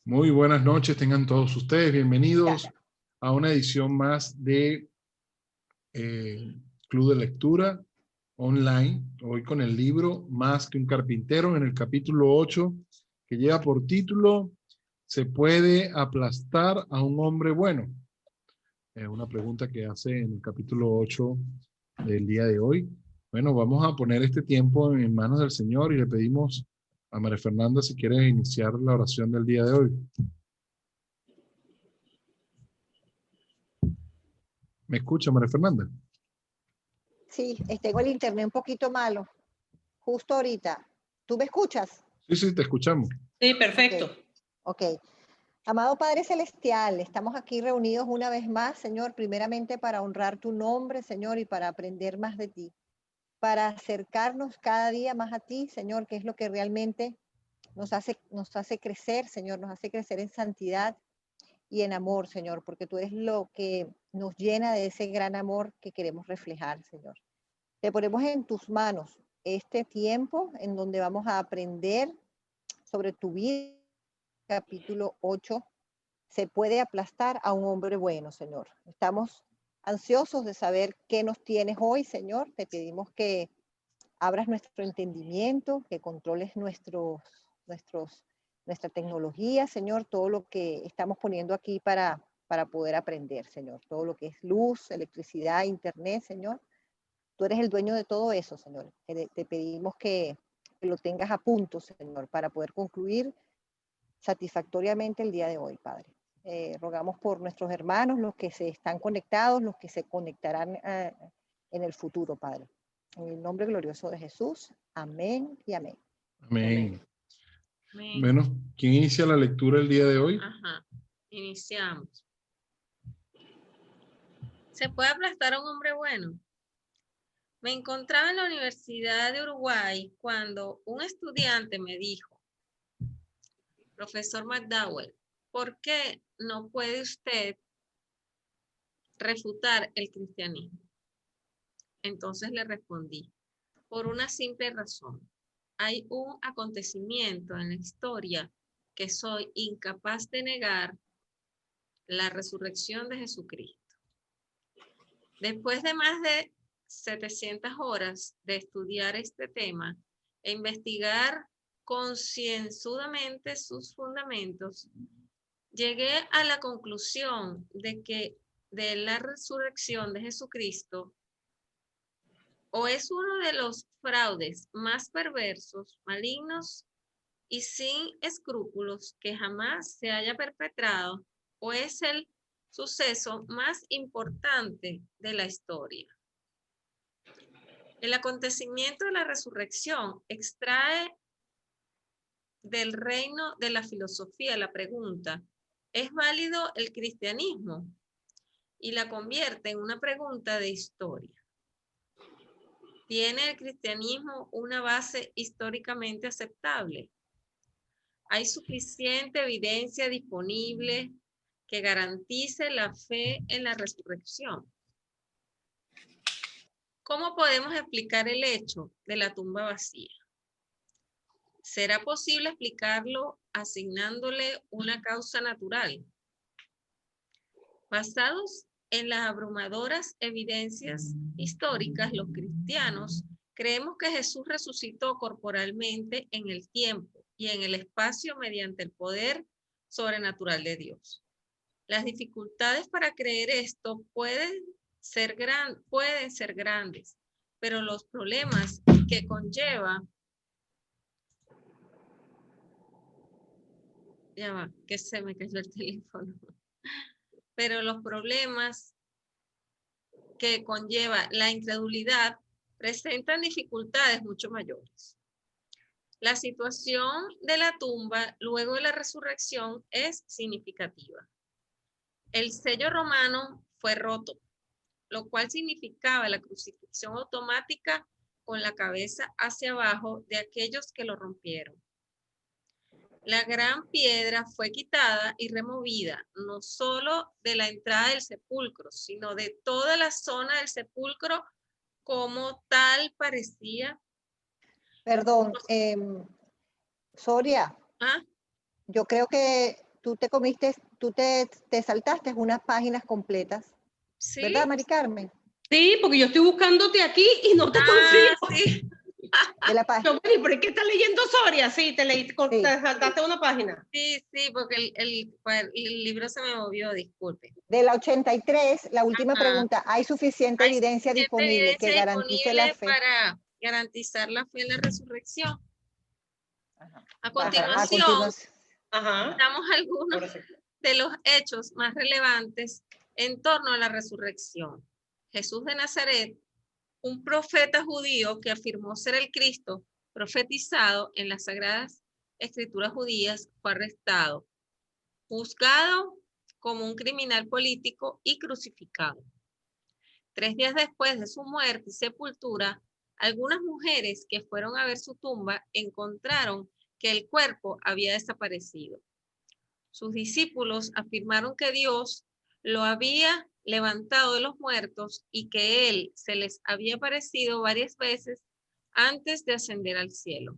Muy buenas noches, tengan todos ustedes bienvenidos a una edición más de Club de Lectura Online, hoy con el libro Más que un carpintero, en el capítulo 8, que lleva por título ¿Se puede aplastar a un hombre bueno? Es una pregunta que hace en el capítulo 8 del día de hoy. Bueno, vamos a poner este tiempo en manos del Señor y le pedimos a María Fernanda si quiere iniciar la oración del día de hoy. ¿Me escucha, María Fernanda? Sí, tengo el internet un poquito malo, justo ahorita. ¿Tú me escuchas? Sí, te escuchamos. Sí, perfecto. Ok. Amado Padre Celestial, estamos aquí reunidos una vez más, Señor, primeramente para honrar tu nombre, Señor, y para aprender más de ti, para acercarnos cada día más a ti, Señor, que es lo que realmente nos hace crecer, Señor, nos hace crecer en santidad y en amor, Señor, porque tú eres lo que nos llena de ese gran amor que queremos reflejar, Señor. Te ponemos en tus manos este tiempo en donde vamos a aprender sobre tu vida. Capítulo 8, se puede aplastar a un hombre bueno, Señor. Estamos ansiosos de saber qué nos tienes hoy, Señor. Te pedimos que abras nuestro entendimiento, que controles nuestra tecnología, Señor, todo lo que estamos poniendo aquí para poder aprender, Señor. Todo lo que es luz, electricidad, internet, Señor. Tú eres el dueño de todo eso, Señor. Te pedimos que lo tengas a punto, Señor, para poder concluir satisfactoriamente el día de hoy, Padre. Rogamos por nuestros hermanos, los que se están conectados, los que se conectarán en el futuro, Padre. En el nombre glorioso de Jesús. Amén y amén. Amén. Amén. Bueno, ¿quién inicia la lectura el día de hoy? Ajá, iniciamos. ¿Se puede aplastar a un hombre bueno? Me encontraba en la Universidad de Uruguay cuando un estudiante me dijo, profesor McDowell, ¿por qué no puede usted refutar el cristianismo? Entonces le respondí, por una simple razón. Hay un acontecimiento en la historia que soy incapaz de negar, la resurrección de Jesucristo. Después de más de 700 horas de estudiar este tema e investigar concienzudamente sus fundamentos, llegué a la conclusión de que de la resurrección de Jesucristo o es uno de los fraudes más perversos, malignos y sin escrúpulos que jamás se haya perpetrado, o es el suceso más importante de la historia. El acontecimiento de la resurrección extrae del reino de la filosofía la pregunta, ¿es válido el cristianismo? Y la convierte en una pregunta de historia. ¿Tiene el cristianismo una base históricamente aceptable? ¿Hay suficiente evidencia disponible que garantice la fe en la resurrección? ¿Cómo podemos explicar el hecho de la tumba vacía? ¿Será posible explicarlo asignándole una causa natural? Basados en las abrumadoras evidencias históricas, los cristianos creemos que Jesús resucitó corporalmente en el tiempo y en el espacio mediante el poder sobrenatural de Dios. Las dificultades para creer esto pueden ser grandes, pero los problemas que conlleva, ya va, que se me cayó el teléfono, pero los problemas que conlleva la incredulidad presentan dificultades mucho mayores. La situación de la tumba luego de la resurrección es significativa. El sello romano fue roto, lo cual significaba la crucifixión automática con la cabeza hacia abajo de aquellos que lo rompieron. La gran piedra fue quitada y removida, no solo de la entrada del sepulcro, sino de toda la zona del sepulcro como tal parecía. Perdón, Soria, ¿Ah? yo creo que tú te saltaste unas páginas completas. ¿Sí? ¿Verdad, Mari Carmen? Sí, porque yo estoy buscándote aquí y no te consigo. Sí. De la página. Yo, ¿por qué estás leyendo Soria? Sí, te saltaste una página. Sí, porque el libro se me movió, disculpe. De la 83, la última pregunta. ¿Hay suficiente Hay evidencia suficiente disponible que evidencia garantice la fe? para garantizar la fe en la resurrección. Ajá. A continuación, Ajá. damos algunos de los hechos más relevantes en torno a la resurrección. Jesús de Nazaret, un profeta judío que afirmó ser el Cristo profetizado en las sagradas escrituras judías, fue arrestado, juzgado como un criminal político y crucificado. 3 días después de su muerte y sepultura, algunas mujeres que fueron a ver su tumba encontraron que el cuerpo había desaparecido. Sus discípulos afirmaron que Dios lo había levantado de los muertos y que Él se les había aparecido varias veces antes de ascender al cielo.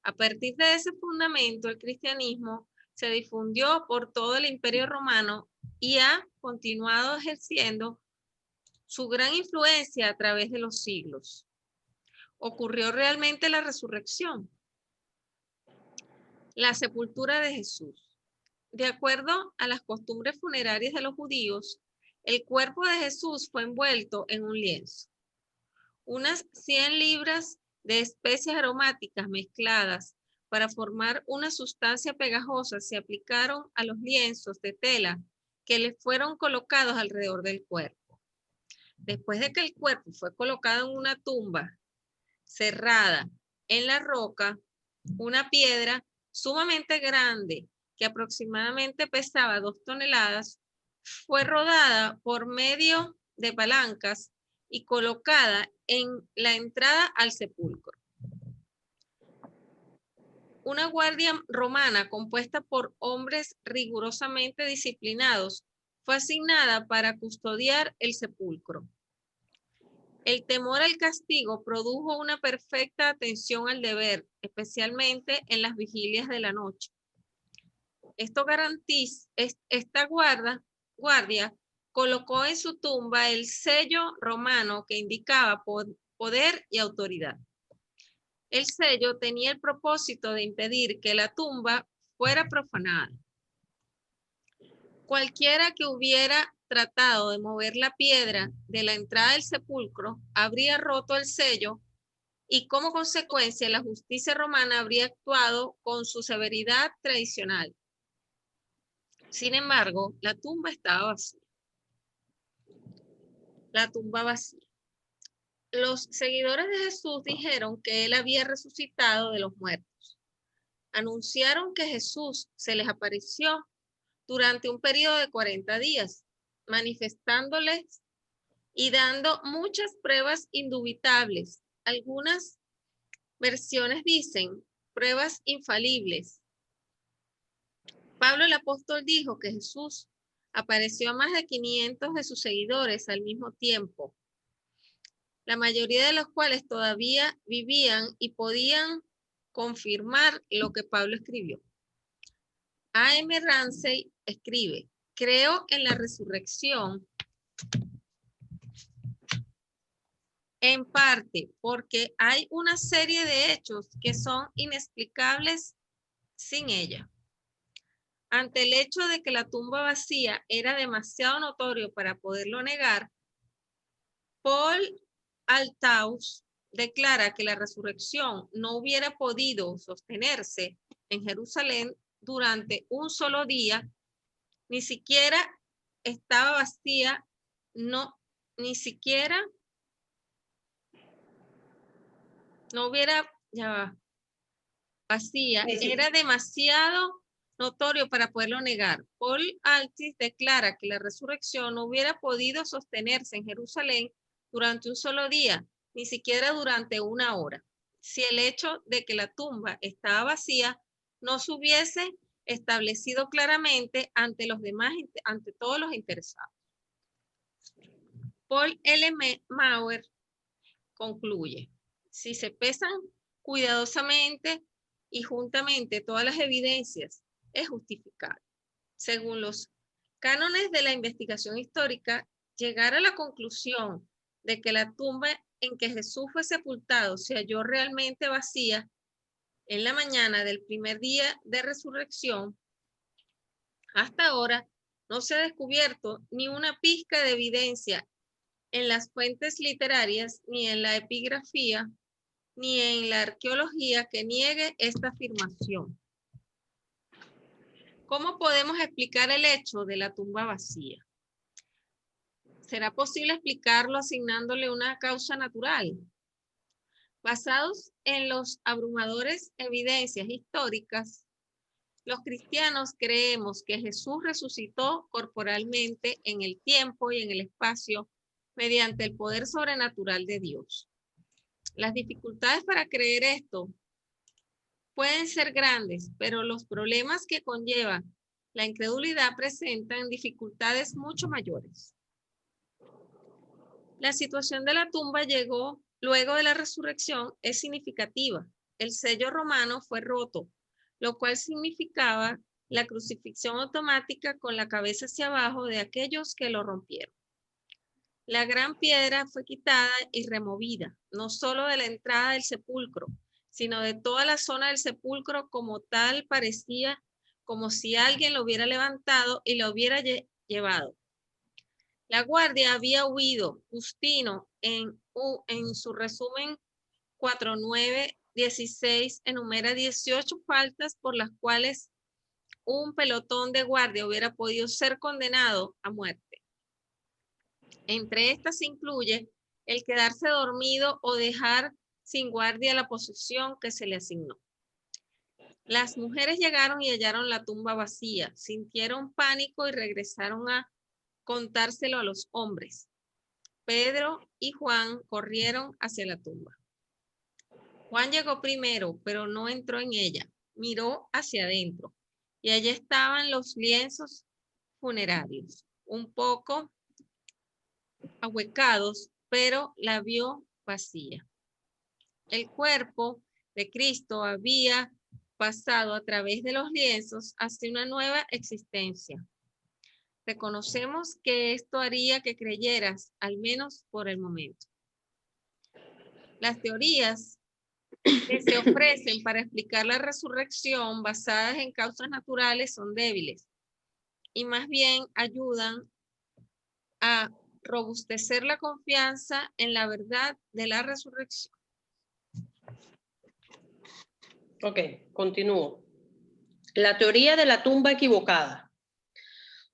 A partir de ese fundamento, el cristianismo se difundió por todo el Imperio Romano y ha continuado ejerciendo su gran influencia a través de los siglos. ¿Ocurrió realmente la resurrección? La sepultura de Jesús. De acuerdo a las costumbres funerarias de los judíos, el cuerpo de Jesús fue envuelto en un lienzo. Unas 100 libras de especias aromáticas mezcladas para formar una sustancia pegajosa se aplicaron a los lienzos de tela que le fueron colocados alrededor del cuerpo. Después de que el cuerpo fue colocado en una tumba cerrada en la roca, una piedra sumamente grande que aproximadamente pesaba 2 toneladas, fue rodada por medio de palancas y colocada en la entrada al sepulcro. Una guardia romana compuesta por hombres rigurosamente disciplinados fue asignada para custodiar el sepulcro. El temor al castigo produjo una perfecta atención al deber, especialmente en las vigilias de la noche. Esto garantiza, esta guardia colocó en su tumba el sello romano que indicaba poder y autoridad. El sello tenía el propósito de impedir que la tumba fuera profanada. Cualquiera que hubiera tratado de mover la piedra de la entrada del sepulcro habría roto el sello y como consecuencia la justicia romana habría actuado con su severidad tradicional. Sin embargo, la tumba estaba vacía. La tumba vacía. Los seguidores de Jesús dijeron que él había resucitado de los muertos. Anunciaron que Jesús se les apareció durante un periodo de 40 días, manifestándoles y dando muchas pruebas indubitables. Algunas versiones dicen pruebas infalibles. Pablo el apóstol dijo que Jesús apareció a más de 500 de sus seguidores al mismo tiempo, la mayoría de los cuales todavía vivían y podían confirmar lo que Pablo escribió. A.M. Ramsey escribe: creo en la resurrección en parte porque hay una serie de hechos que son inexplicables sin ella. Ante el hecho de que la tumba vacía era demasiado notorio para poderlo negar, Paul Althaus declara que la resurrección no hubiera podido sostenerse en Jerusalén durante un solo día, ni siquiera estaba vacía, ni siquiera no hubiera vacía, era demasiado notorio para poderlo negar. Paul Althaus declara que la resurrección no hubiera podido sostenerse en Jerusalén durante un solo día, ni siquiera durante una hora, si el hecho de que la tumba estaba vacía no se hubiese establecido claramente ante los demás, ante todos los interesados. Paul L. Maurer concluye: si se pesan cuidadosamente y juntamente todas las evidencias, es justificable. según los cánones de la investigación histórica, llegar a la conclusión de que la tumba en que Jesús fue sepultado se halló realmente vacía en la mañana del primer día de resurrección, hasta ahora no se ha descubierto ni una pizca de evidencia en las fuentes literarias, ni en la epigrafía, ni en la arqueología que niegue esta afirmación. ¿Cómo podemos explicar el hecho de la tumba vacía? ¿Será posible explicarlo asignándole una causa natural? Basados en los abrumadores evidencias históricas, los cristianos creemos que Jesús resucitó corporalmente en el tiempo y en el espacio mediante el poder sobrenatural de Dios. Las dificultades para creer esto pueden ser grandes, pero los problemas que conlleva la incredulidad presentan dificultades mucho mayores. La situación de la tumba luego de la resurrección es significativa. El sello romano fue roto, lo cual significaba la crucifixión automática con la cabeza hacia abajo de aquellos que lo rompieron. La gran piedra fue quitada y removida, no solo de la entrada del sepulcro, sino de toda la zona del sepulcro. Como tal, parecía como si alguien lo hubiera levantado y lo hubiera llevado. La guardia había huido. Justino, en su resumen 4.9.16, enumera 18 faltas por las cuales un pelotón de guardia hubiera podido ser condenado a muerte. Entre estas se incluye el quedarse dormido o dejar sin guardia la posición que se le asignó. Las mujeres llegaron y hallaron la tumba vacía, sintieron pánico y regresaron a contárselo a los hombres. Pedro y Juan corrieron hacia la tumba. Juan llegó primero, pero no entró en ella. Miró hacia adentro y allí estaban los lienzos funerarios, un poco ahuecados, pero la vio vacía. El cuerpo de Cristo había pasado a través de los lienzos hacia una nueva existencia. Reconocemos que esto haría que creyeras, al menos por el momento. Las teorías que se ofrecen para explicar la resurrección basadas en causas naturales son débiles y más bien ayudan a robustecer la confianza en la verdad de la resurrección. Ok, continúo. La teoría de la tumba equivocada.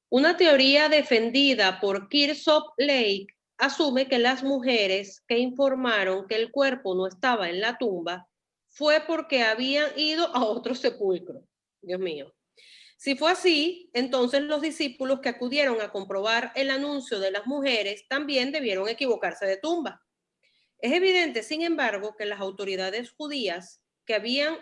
Una teoría defendida por Kirsopp Lake asume que las mujeres que informaron que el cuerpo no estaba en la tumba fue porque habían ido a otro sepulcro. Dios mío. Si fue así, entonces los discípulos que acudieron a comprobar el anuncio de las mujeres también debieron equivocarse de tumba. Es evidente, sin embargo, que las autoridades judías que habían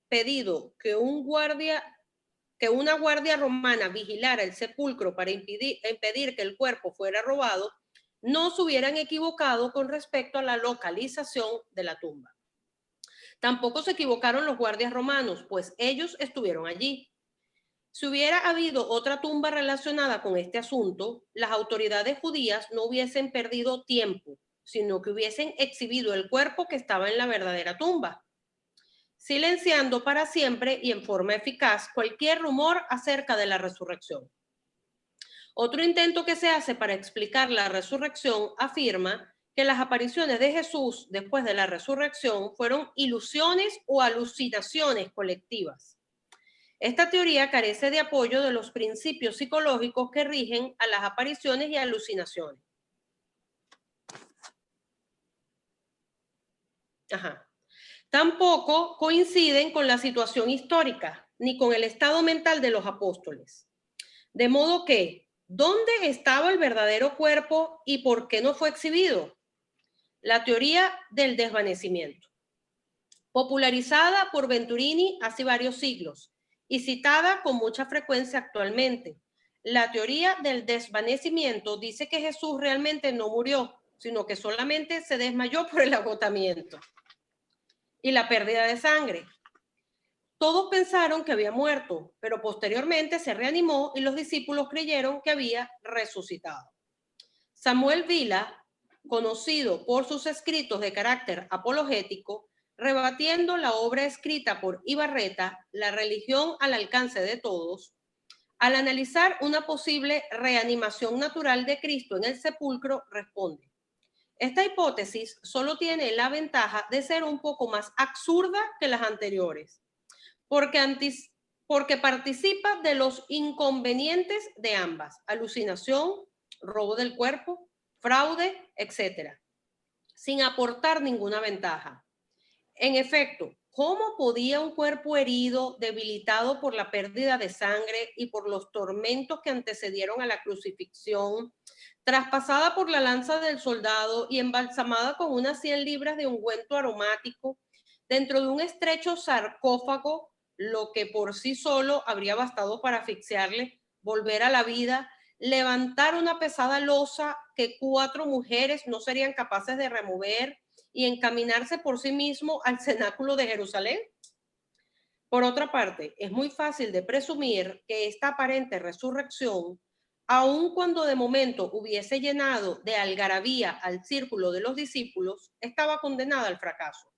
pedido que una guardia romana vigilara el sepulcro para impedir que el cuerpo fuera robado, no se hubieran equivocado con respecto a la localización de la tumba. Tampoco se equivocaron los guardias romanos, pues ellos estuvieron allí. Si hubiera habido otra tumba relacionada con este asunto, las autoridades judías no hubiesen perdido tiempo, sino que hubiesen exhibido el cuerpo que estaba en la verdadera tumba, silenciando para siempre y en forma eficaz cualquier rumor acerca de la resurrección. Otro intento que se hace para explicar la resurrección afirma que las apariciones de Jesús después de la resurrección fueron ilusiones o alucinaciones colectivas. Esta teoría carece de apoyo de los principios psicológicos que rigen a las apariciones y alucinaciones. Tampoco coinciden con la situación histórica ni con el estado mental de los apóstoles. De modo que, ¿dónde estaba el verdadero cuerpo y por qué no fue exhibido? La teoría del desvanecimiento, popularizada por Venturini hace varios siglos y citada con mucha frecuencia actualmente. La teoría del desvanecimiento dice que Jesús realmente no murió, sino que solamente se desmayó por el agotamiento y la pérdida de sangre. Todos pensaron que había muerto, pero posteriormente se reanimó y los discípulos creyeron que había resucitado. Samuel Vila, conocido por sus escritos de carácter apologético, rebatiendo la obra escrita por Ibarreta, La religión al alcance de todos, al analizar una posible reanimación natural de Cristo en el sepulcro, responde: esta hipótesis solo tiene la ventaja de ser un poco más absurda que las anteriores, porque participa de los inconvenientes de ambas: alucinación, robo del cuerpo, fraude, etc., sin aportar ninguna ventaja. En efecto, ¿cómo podía un cuerpo herido, debilitado por la pérdida de sangre y por los tormentos que antecedieron a la crucifixión, traspasada por la lanza del soldado y embalsamada con unas 100 libras de ungüento aromático, dentro de un estrecho sarcófago, lo que por sí solo habría bastado para asfixiarle, volver a la vida, levantar una pesada losa que 4 mujeres no serían capaces de remover y encaminarse por sí mismo al cenáculo de Jerusalén? Por otra parte, es muy fácil de presumir que esta aparente resurrección, aun cuando de momento hubiese llenado de algarabía al círculo de los discípulos, estaba condenada al fracaso.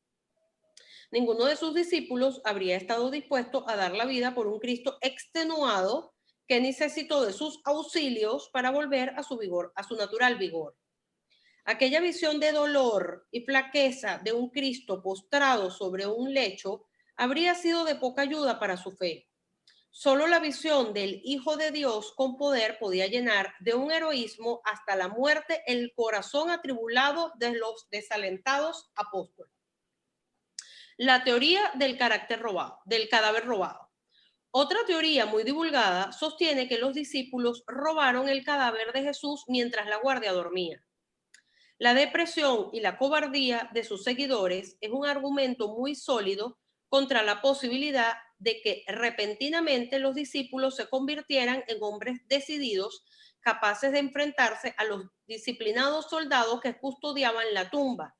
Ninguno de sus discípulos habría estado dispuesto a dar la vida por un Cristo extenuado que necesitó de sus auxilios para volver a su vigor, a su natural vigor. Aquella visión de dolor y flaqueza de un Cristo postrado sobre un lecho habría sido de poca ayuda para su fe. Solo la visión del Hijo de Dios con poder podía llenar de un heroísmo hasta la muerte el corazón atribulado de los desalentados apóstoles. La teoría del carácter robado, del cadáver robado. Otra teoría muy divulgada sostiene que los discípulos robaron el cadáver de Jesús mientras la guardia dormía. La depresión y la cobardía de sus seguidores es un argumento muy sólido contra la posibilidad de que repentinamente los discípulos se convirtieran en hombres decididos, capaces de enfrentarse a los disciplinados soldados que custodiaban la tumba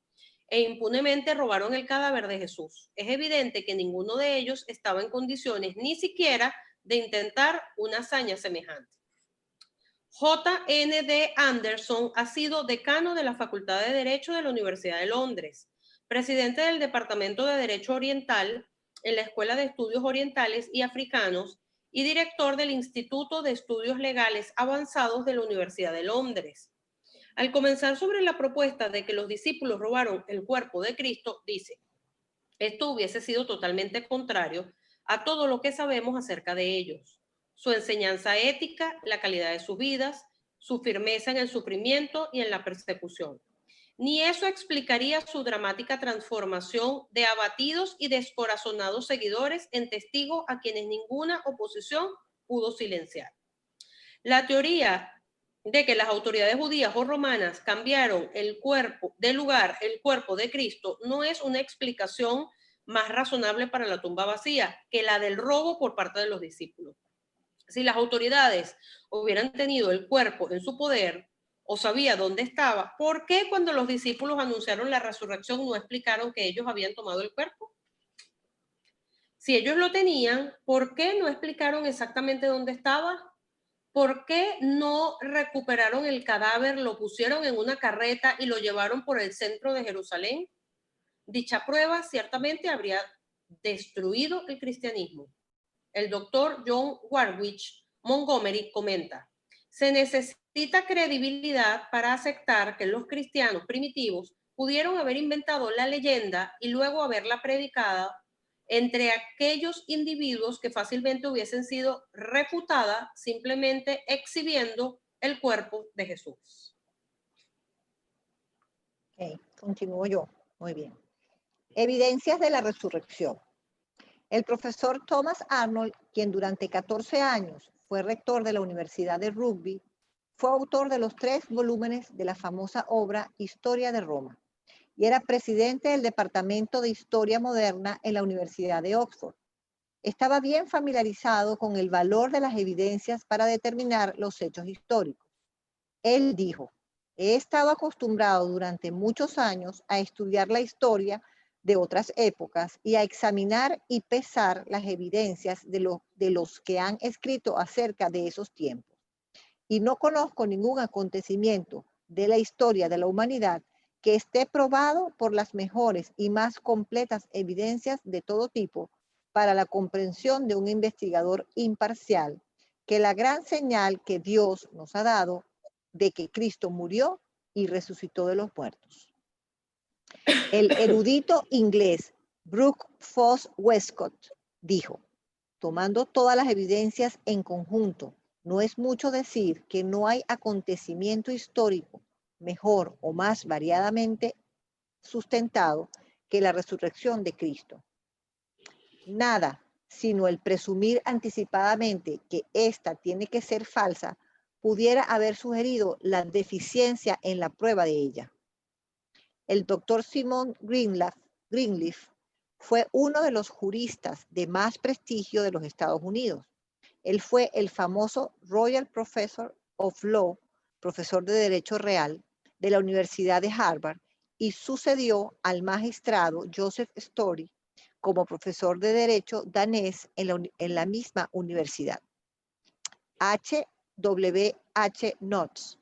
e impunemente robaron el cadáver de Jesús. Es evidente que ninguno de ellos estaba en condiciones ni siquiera de intentar una hazaña semejante. J.N.D. Anderson ha sido decano de la Facultad de Derecho de la Universidad de Londres, presidente del Departamento de Derecho Oriental en la Escuela de Estudios Orientales y Africanos y director del Instituto de Estudios Legales Avanzados de la Universidad de Londres. Al comenzar sobre la propuesta de que los discípulos robaron el cuerpo de Cristo, dice: esto hubiese sido totalmente contrario a todo lo que sabemos acerca de ellos. Su enseñanza ética, la calidad de sus vidas, su firmeza en el sufrimiento y en la persecución. Ni eso explicaría su dramática transformación de abatidos y descorazonados seguidores en testigos a quienes ninguna oposición pudo silenciar. La teoría de que las autoridades judías o romanas cambiaron el cuerpo de Cristo no es una explicación más razonable para la tumba vacía que la del robo por parte de los discípulos. Si las autoridades hubieran tenido el cuerpo en su poder o sabía dónde estaba, ¿por qué cuando los discípulos anunciaron la resurrección no explicaron que ellos habían tomado el cuerpo? Si ellos lo tenían, ¿por qué no explicaron exactamente dónde estaba? ¿Por qué no recuperaron el cadáver, lo pusieron en una carreta y lo llevaron por el centro de Jerusalén? Dicha prueba ciertamente habría destruido el cristianismo. El doctor John Warwick Montgomery comenta: se necesita credibilidad para aceptar que los cristianos primitivos pudieron haber inventado la leyenda y luego haberla predicada entre aquellos individuos que fácilmente hubiesen sido refutadas simplemente exhibiendo el cuerpo de Jesús. Ok, continúo yo. Muy bien. Evidencias de la resurrección. El profesor Thomas Arnold, quien durante 14 años fue rector de la Universidad de Rugby, fue autor de los 3 volúmenes de la famosa obra Historia de Roma y era presidente del Departamento de Historia Moderna en la Universidad de Oxford. Estaba bien familiarizado con el valor de las evidencias para determinar los hechos históricos. Él dijo: he estado acostumbrado durante muchos años a estudiar la historia de otras épocas y a examinar y pesar las evidencias de los que han escrito acerca de esos tiempos. Y no conozco ningún acontecimiento de la historia de la humanidad que esté probado por las mejores y más completas evidencias de todo tipo para la comprensión de un investigador imparcial, que la gran señal que Dios nos ha dado de que Cristo murió y resucitó de los muertos. El erudito inglés Brooke Foss Westcott dijo, tomando todas las evidencias en conjunto, no es mucho decir que no hay acontecimiento histórico mejor o más variadamente sustentado que la resurrección de Cristo. Nada, sino el presumir anticipadamente que ésta tiene que ser falsa, pudiera haber sugerido la deficiencia en la prueba de ella. El doctor Simon Greenleaf fue uno de los juristas de más prestigio de los Estados Unidos. Él fue el famoso Royal Professor of Law, profesor de Derecho Real de la Universidad de Harvard, y sucedió al magistrado Joseph Story como profesor de Derecho danés en la misma universidad. H.W.H. Knotts,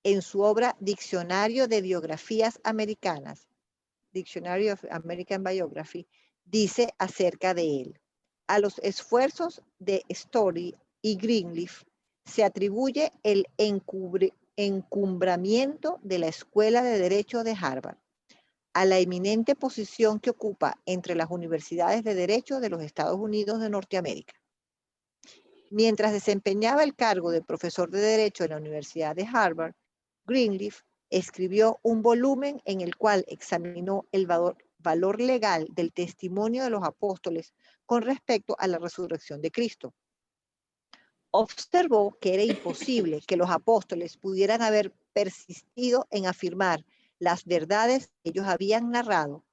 en su obra Diccionario de Biografías Americanas, Dictionary of American Biography, dice acerca de él. A los esfuerzos de Story y Greenleaf se atribuye el encumbramiento de la Escuela de Derecho de Harvard a la eminente posición que ocupa entre las universidades de derecho de los Estados Unidos de Norteamérica. Mientras desempeñaba el cargo de profesor de Derecho en la Universidad de Harvard, Greenleaf escribió un volumen en el cual examinó el valor legal del testimonio de los apóstoles con respecto a la resurrección de Cristo. Observó que era imposible que los apóstoles pudieran haber persistido en afirmar las verdades que ellos habían narrado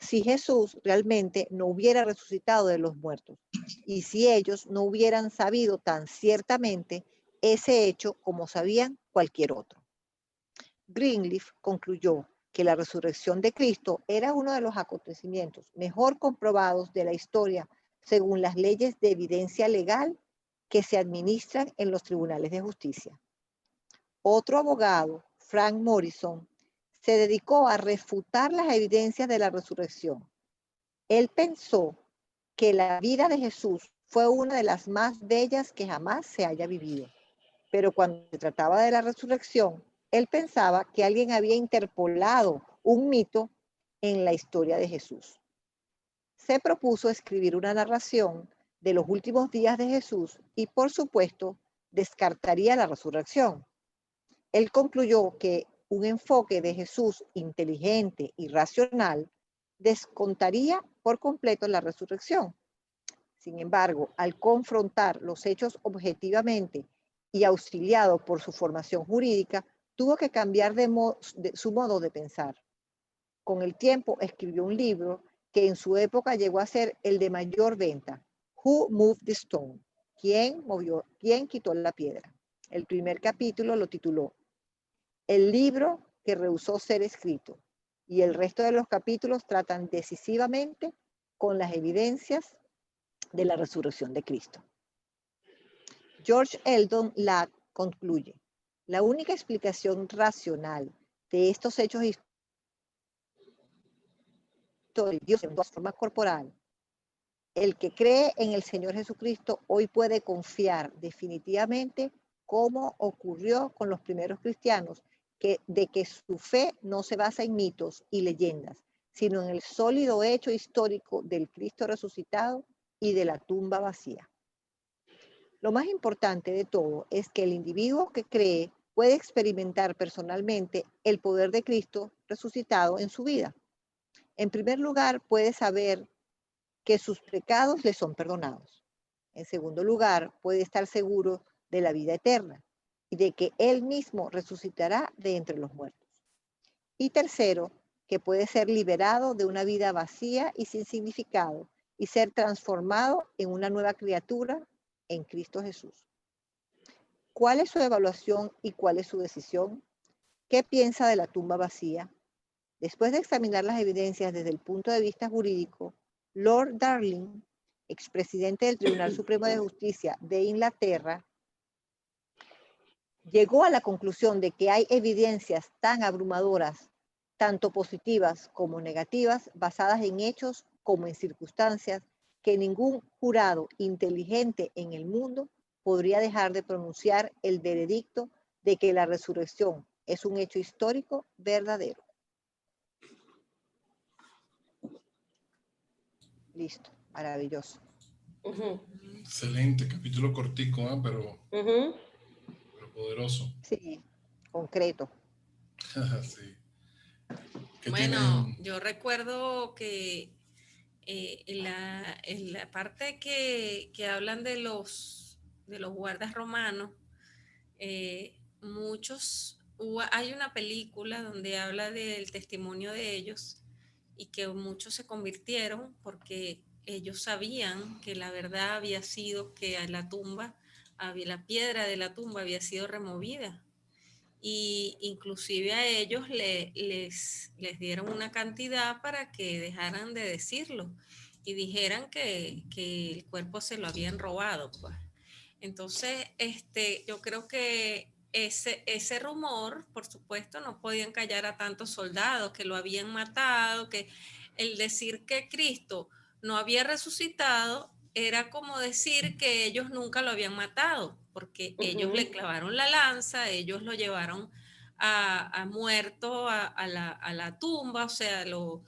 si Jesús realmente no hubiera resucitado de los muertos y si ellos no hubieran sabido tan ciertamente ese hecho como sabían cualquier otro. Greenleaf concluyó que la resurrección de Cristo era uno de los acontecimientos mejor comprobados de la historia según las leyes de evidencia legal que se administran en los tribunales de justicia. Otro abogado, Frank Morrison, se dedicó a refutar las evidencias de la resurrección. Él pensó que la vida de Jesús fue una de las más bellas que jamás se haya vivido, pero cuando se trataba de la resurrección, él pensaba que alguien había interpolado un mito en la historia de Jesús. Se propuso escribir una narración de los últimos días de Jesús y, por supuesto, descartaría la resurrección. Él concluyó que un enfoque de Jesús inteligente y racional descontaría por completo la resurrección. Sin embargo, al confrontar los hechos objetivamente y auxiliado por su formación jurídica, tuvo que cambiar su modo de pensar. Con el tiempo escribió un libro que en su época llegó a ser el de mayor venta, Who Moved the Stone? ¿Quién quitó la piedra? El primer capítulo lo tituló El libro que rehusó ser escrito, y el resto de los capítulos tratan decisivamente con las evidencias de la resurrección de Cristo. George Eldon Ladd concluye, la única explicación racional de estos hechos históricos de Dios en forma corporal, el que cree en el Señor Jesucristo hoy puede confiar definitivamente como ocurrió con los primeros cristianos, de que su fe no se basa en mitos y leyendas, sino en el sólido hecho histórico del Cristo resucitado y de la tumba vacía. Lo más importante de todo es que el individuo que cree puede experimentar personalmente el poder de Cristo resucitado en su vida. En primer lugar, puede saber que sus pecados le son perdonados. En segundo lugar, puede estar seguro de la vida eterna y de que Él mismo resucitará de entre los muertos. Y tercero, que puede ser liberado de una vida vacía y sin significado y ser transformado en una nueva criatura en Cristo Jesús. ¿Cuál es su evaluación y cuál es su decisión? ¿Qué piensa de la tumba vacía? Después de examinar las evidencias desde el punto de vista jurídico, Lord Darling, expresidente del Tribunal Supremo de Justicia de Inglaterra, llegó a la conclusión de que hay evidencias tan abrumadoras, tanto positivas como negativas, basadas en hechos como en circunstancias, que ningún jurado inteligente en el mundo podría dejar de pronunciar el veredicto de que la resurrección es un hecho histórico verdadero. Listo, maravilloso. Excelente, capítulo cortico, ¿eh? pero poderoso. Sí, concreto. Sí. Bueno, yo recuerdo que en la parte que hablan de los guardas romanos, hay una película donde habla del testimonio de ellos y que muchos se convirtieron porque ellos sabían que la verdad había sido que a la piedra de la tumba había sido removida. Y inclusive a ellos les dieron una cantidad para que dejaran de decirlo y dijeran que el cuerpo se lo habían robado, pues. Entonces, yo creo que ese rumor, por supuesto, no podían callar a tantos soldados que lo habían matado, que el decir que Cristo no había resucitado era como decir que ellos nunca lo habían matado, porque ellos le clavaron la lanza, ellos lo llevaron a muerto a la tumba, o sea, lo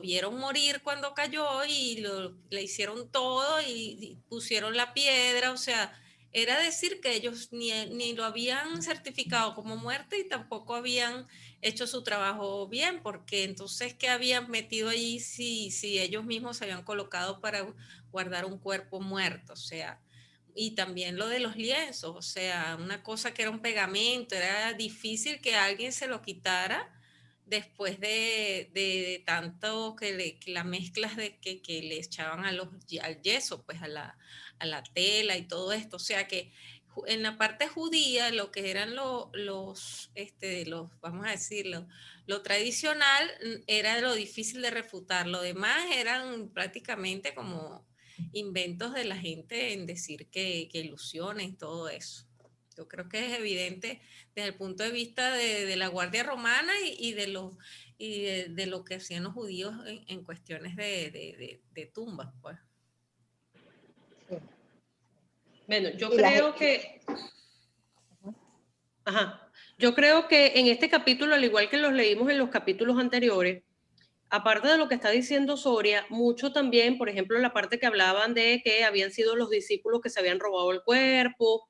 vieron morir cuando cayó y le hicieron todo y pusieron la piedra, o sea, era decir que ellos ni lo habían certificado como muerte y tampoco habían hecho su trabajo bien, porque entonces, ¿qué habían metido allí si ellos mismos se habían colocado para guardar un cuerpo muerto? O sea, y también lo de los lienzos, o sea, una cosa que era un pegamento, era difícil que alguien se lo quitara después de tanto que las mezclas que le echaban al yeso, pues a la tela y todo esto. O sea que en la parte judía, lo que eran los vamos a decirlo, lo tradicional era lo difícil de refutar. Lo demás eran prácticamente como inventos de la gente en decir que ilusiones, todo eso. Yo creo que es evidente desde el punto de vista de la Guardia Romana y de lo que hacían los judíos en cuestiones de tumbas, pues. Sí. Bueno, yo creo que... Yo creo que en este capítulo, al igual que los leímos en los capítulos anteriores, aparte de lo que está diciendo Soria, mucho también, por ejemplo, la parte que hablaban de que habían sido los discípulos que se habían robado el cuerpo,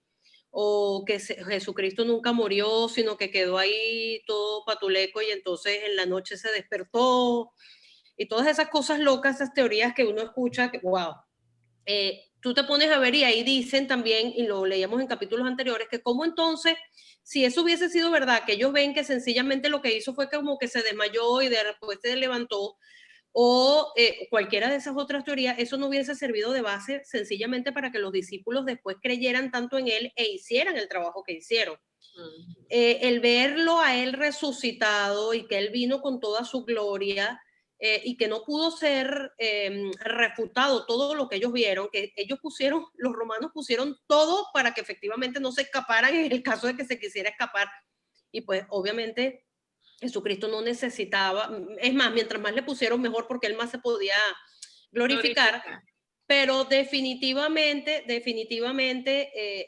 o que Jesucristo nunca murió, sino que quedó ahí todo patuleco y entonces en la noche se despertó, y todas esas cosas locas, esas teorías que uno escucha, que wow. Tú te pones a ver y ahí dicen también, y lo leíamos en capítulos anteriores, que cómo entonces, si eso hubiese sido verdad, que ellos ven que sencillamente lo que hizo fue como que se desmayó y después se levantó, o cualquiera de esas otras teorías, eso no hubiese servido de base sencillamente para que los discípulos después creyeran tanto en él e hicieran el trabajo que hicieron. El verlo a él resucitado y que él vino con toda su gloria, y que no pudo ser refutado todo lo que ellos vieron, que los romanos pusieron todo para que efectivamente no se escaparan en el caso de que se quisiera escapar, y pues obviamente Jesucristo no necesitaba, es más, mientras más le pusieron mejor porque él más se podía glorificar. Pero definitivamente,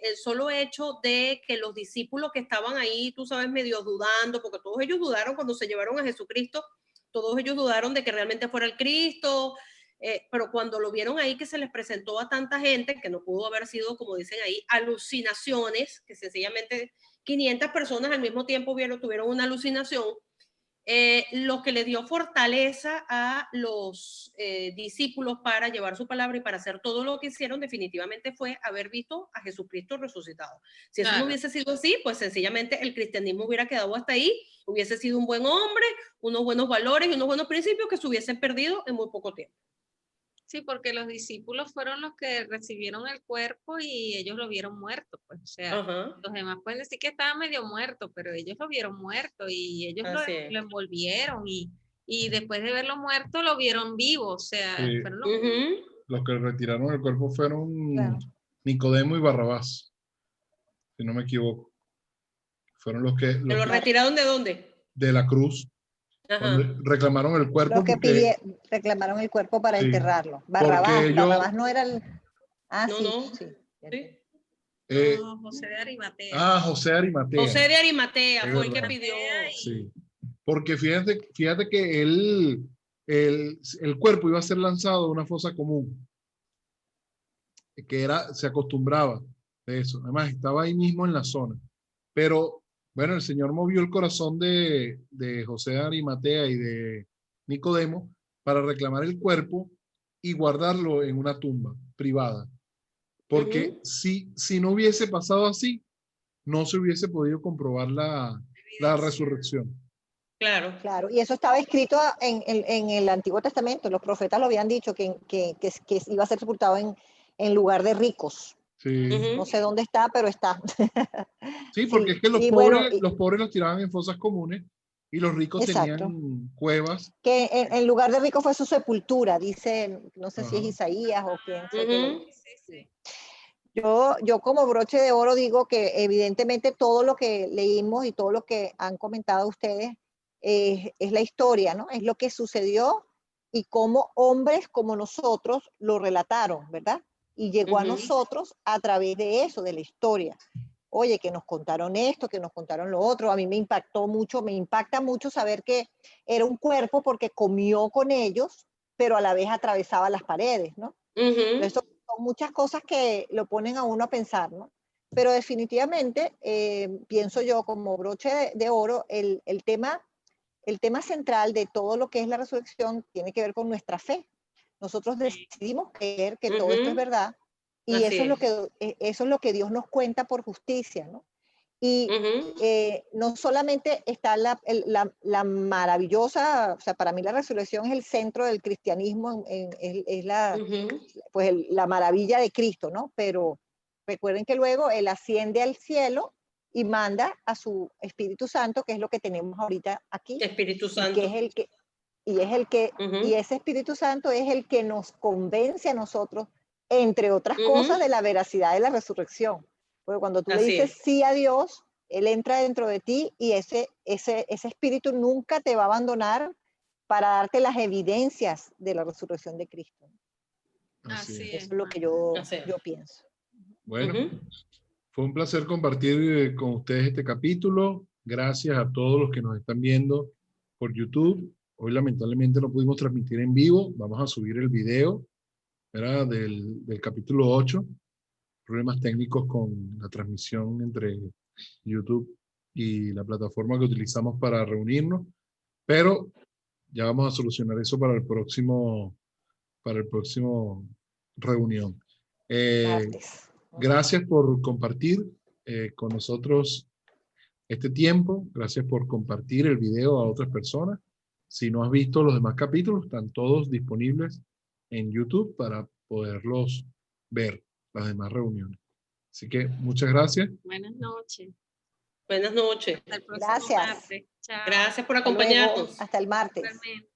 el solo hecho de que los discípulos que estaban ahí, tú sabes, medio dudando, porque todos ellos dudaron cuando se llevaron a Jesucristo, todos ellos dudaron de que realmente fuera el Cristo, pero cuando lo vieron ahí que se les presentó a tanta gente, que no pudo haber sido, como dicen ahí, alucinaciones, que sencillamente 500 personas al mismo tiempo tuvieron una alucinación, lo que le dio fortaleza a los discípulos para llevar su palabra y para hacer todo lo que hicieron definitivamente fue haber visto a Jesucristo resucitado. Si eso no hubiese sido así, pues sencillamente el cristianismo hubiera quedado hasta ahí, hubiese sido un buen hombre, unos buenos valores y unos buenos principios que se hubiesen perdido en muy poco tiempo. Sí, porque los discípulos fueron los que recibieron el cuerpo y ellos lo vieron muerto, pues, o sea, Ajá, los demás pueden decir que estaba medio muerto, pero ellos lo vieron muerto y ellos así es. lo envolvieron y después de verlo muerto lo vieron vivo, o sea, Sí. fueron los Ujú. Los que retiraron el cuerpo fueron Claro. Nicodemo y Barrabás, si no me equivoco. Fueron los ¿Te lo que retiraron de dónde? de la cruz, cuando Ajá. reclamaron el cuerpo Los que porque, reclamaron el cuerpo para sí, enterrarlo. porque ellos, Barrabás no era el... Ah, No, sí, no. sí. Ya Sí. entendí. no, José de Arimatea. José de Arimatea, José de Arimatea es fue el que verdad. pidió. Sí, porque fíjate que el cuerpo iba a ser lanzado a una fosa común, que se acostumbraba de eso. Además, estaba ahí mismo en la zona. Pero, bueno, el Señor movió el corazón de José de Arimatea y de Nicodemo para reclamar el cuerpo y guardarlo en una tumba privada. Porque Ujú. si no hubiese pasado así, no se hubiese podido comprobar la resurrección. Claro. Claro, y eso estaba escrito en el Antiguo Testamento. Los profetas lo habían dicho, que iba a ser sepultado en lugar de ricos. Sí, No Ujú. sé dónde está, pero está. sí, porque Sí, es que y bueno, los pobres los tiraban en fosas comunes y los ricos exacto. tenían cuevas. Que en lugar de rico fue su sepultura, dice, no sé si es Ajá. Isaías o quién fue que lo Ujú. dijo. Sí, sí. Yo como broche de oro digo que evidentemente todo lo que leímos y todo lo que han comentado ustedes es la historia, ¿no? Es lo que sucedió y cómo hombres como nosotros lo relataron, ¿verdad? Y llegó a Ujú. nosotros a través de eso, de la historia. Oye, que nos contaron esto, que nos contaron lo otro. A mí me impactó mucho, me impacta mucho saber que era un cuerpo porque comió con ellos, pero a la vez atravesaba las paredes, ¿no? Ujú. Entonces, son muchas cosas que lo ponen a uno a pensar, ¿no? Pero definitivamente, pienso yo, como broche de oro, el tema central de todo lo que es la resurrección tiene que ver con nuestra fe. Nosotros decidimos creer que todo esto es Ujú. verdad y Así es. eso es lo que Dios nos cuenta por justicia, ¿no? Y Ujú. no solamente está la maravillosa, o sea, para mí la resurrección es el centro del cristianismo, es Ujú. pues la maravilla de Cristo, ¿no? Pero recuerden que luego Él asciende al cielo y manda a su Espíritu Santo, que es lo que tenemos ahorita aquí, Espíritu y que es Santo. el que, y es el que, y Ujú. ese Espíritu Santo es el que nos convence a nosotros, entre otras cosas, Ujú. de la veracidad de la resurrección. Porque cuando tú le Así dices es. sí a Dios, Él entra dentro de ti y ese espíritu nunca te va a abandonar para darte las evidencias de la resurrección de Cristo. Así Así es. es, Eso es lo que hermano. Así es. yo pienso. Bueno, Ujú. fue un placer compartir con ustedes este capítulo. Gracias a todos los que nos están viendo por YouTube. Hoy lamentablemente no pudimos transmitir en vivo. Vamos a subir el video, ¿verdad? Del capítulo 8. Problemas técnicos con la transmisión entre YouTube y la plataforma que utilizamos para reunirnos. Pero ya vamos a solucionar eso para el próximo reunión. Martes. Gracias por compartir con nosotros este tiempo. Gracias por compartir el video a otras personas. Si no has visto los demás capítulos, están todos disponibles en YouTube para poderlos ver, las demás reuniones. Así que muchas gracias. Buenas noches. Buenas noches. Hasta el próximo Gracias. martes. Chao. Gracias por Hasta luego. acompañarnos. Hasta el martes. Igualmente.